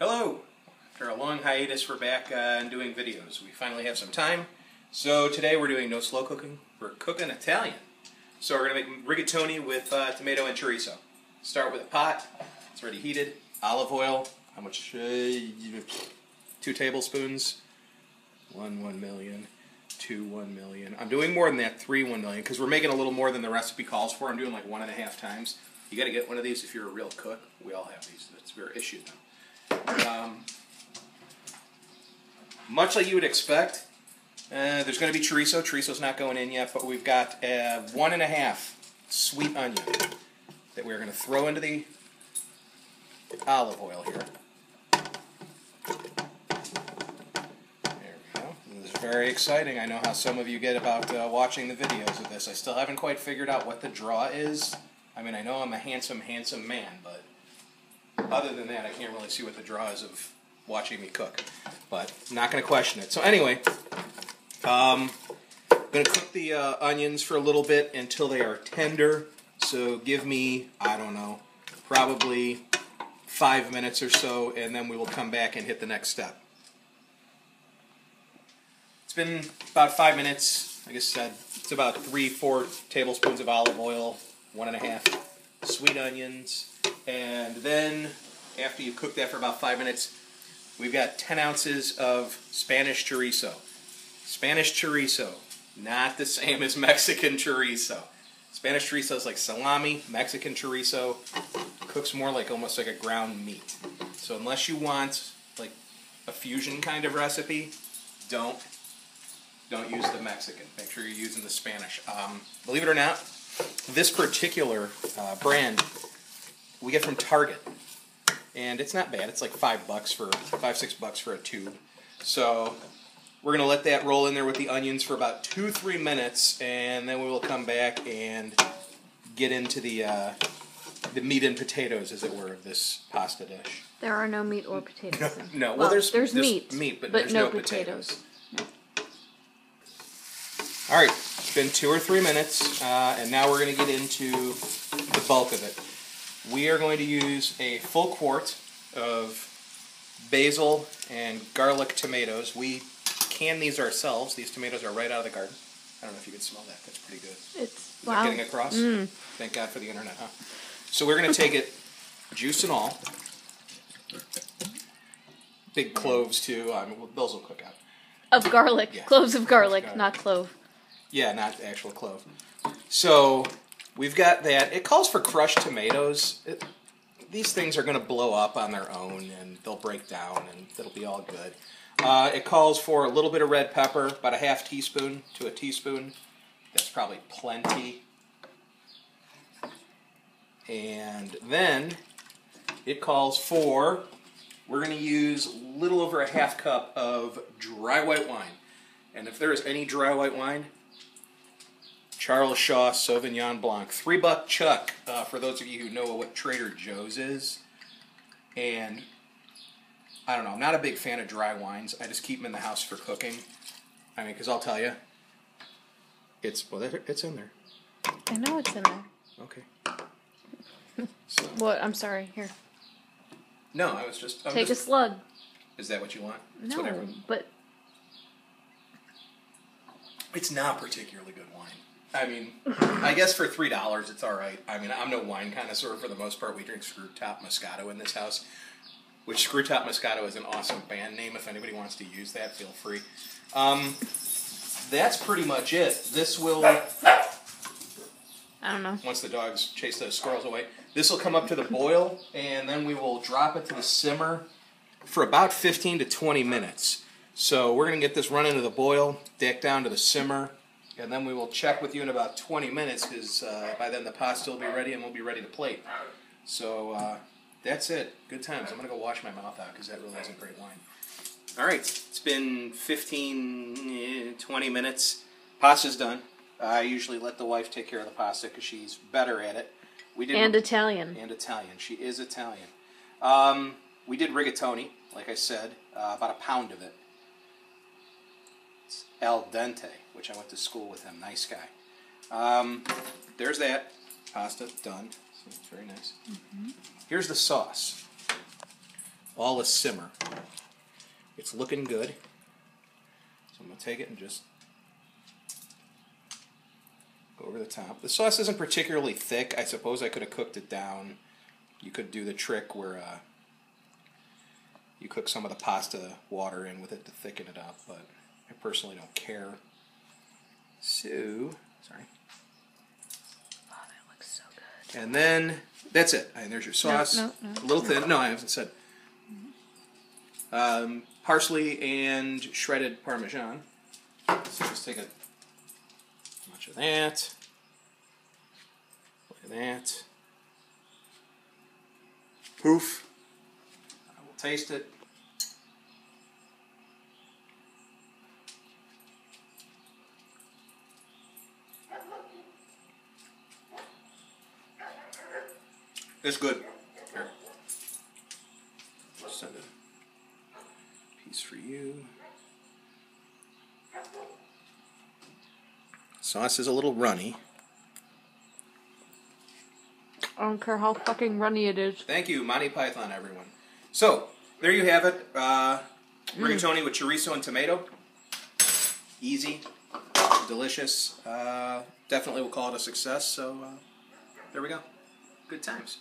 Hello! After a long hiatus, we're back and doing videos. We finally have some time. So today we're doing no slow cooking, we're cooking Italian. So we're going to make rigatoni with tomato and chorizo. Start with a pot, it's already heated. Olive oil, how much? 2 tablespoons. 1 million. 2 1 million. I'm doing more than that, 3 1 million, because we're making a little more than the recipe calls for. I'm doing like 1.5 times. You got to get one of these if you're a real cook. We all have these. That's their issue now. Much like you would expect, there's going to be chorizo. Chorizo's not going in yet, but we've got 1.5 sweet onion that we're going to throw into the olive oil here. There we go. This is very exciting. I know how some of you get about watching the videos of this. I still haven't quite figured out what the draw is. I mean, I know I'm a handsome, handsome man, but other than that, I can't really see what the draw is of watching me cook. But I'm not going to question it. So anyway, I'm going to cook the onions for a little bit until they are tender. So give me, I don't know, probably 5 minutes or so, and then we will come back and hit the next step. It's been about 5 minutes. Like I said, it's about 3-4 tablespoons of olive oil, 1.5 sweet onions, and then after you cook that for about 5 minutes, we've got 10 ounces of Spanish chorizo. Spanish chorizo, not the same as Mexican chorizo. Spanish chorizo is like salami. Mexican chorizo cooks more like almost like a ground meat. So unless you want like a fusion kind of recipe, don't use the Mexican. Make sure you're using the Spanish. Believe it or not, this particular brand we get from Target, and it's not bad. It's like $5 for a tube. So we're gonna let that roll in there with the onions for about 2-3 minutes, and then we will come back and get into the meat and potatoes, as it were, of this pasta dish. There are no meat or potatoes. No. Well, there's meat, but there's no potatoes. All right, it's been 2 or 3 minutes, and now we're going to get into the bulk of it. We are going to use a full quart of basil and garlic tomatoes. We can these ourselves. These tomatoes are right out of the garden. I don't know if you can smell that. That's pretty good. Is that getting across? Thank God for the internet, huh? So we're going to take it, juice and all. Big cloves, too. Those will cook out. Of garlic. Yeah. Cloves of garlic, not clove. Yeah, not actual clove. So we've got that. It calls for crushed tomatoes. These things are going to blow up on their own, and they'll break down, and it'll be all good. It calls for a little bit of red pepper, about a ½ teaspoon to a teaspoon. That's probably plenty. And then it calls for, we're going to use a little over a ½ cup of dry white wine. And if there is any dry white wine, Charles Shaw Sauvignon Blanc, $3 chuck, for those of you who know what Trader Joe's is. And I don't know, I'm not a big fan of dry wines. I just keep them in the house for cooking. I mean, because I'll tell you, it's in there. I know it's in there. Okay. So. What? I'm sorry. Here. No, I was just... Take a slug. Is that what you want? It's no, whatever. But... It's not particularly good wine. I mean, I guess for $3 it's all right. I mean, I'm no wine connoisseur for the most part. We drink Screw Top Moscato in this house, which Screw Top Moscato is an awesome band name. If anybody wants to use that, feel free. That's pretty much it. This will... I don't know. Once the dogs chase those squirrels away. This will come up to the boil, and then we will drop it to the simmer for about 15 to 20 minutes. So we're going to get this running to the boil, back down to the simmer, and then we will check with you in about 20 minutes, because by then the pasta will be ready and we'll be ready to plate. So that's it. Good times. I'm going to go wash my mouth out because that really isn't great wine. All right. It's been 15, 20 minutes. Pasta's done. I usually let the wife take care of the pasta because she's better at it. And Italian. And Italian. She is Italian. We did rigatoni, like I said, about a pound of it. It's al dente, which I went to school with him. Nice guy. There's that. Pasta done. So it's very nice. Here's the sauce. all a simmer. It's looking good. So I'm going to take it and just go over the top. The sauce isn't particularly thick. I suppose I could have cooked it down. You could do the trick where you cook some of the pasta water in with it to thicken it up, but I personally don't care. So, sorry. Oh, that looks so good. And then, that's it. And there's your sauce. No. A little thin. No, I haven't said. Parsley and shredded Parmesan. So just take a much of that. Look at that. Poof. I will taste it. It's good. Here. Send a piece for you. Sauce is a little runny. I don't care how fucking runny it is. Thank you, Monty Python, everyone. So, there you have it. Rigatoni with chorizo and tomato. Easy. Delicious. Definitely will call it a success. So, there we go. Good times.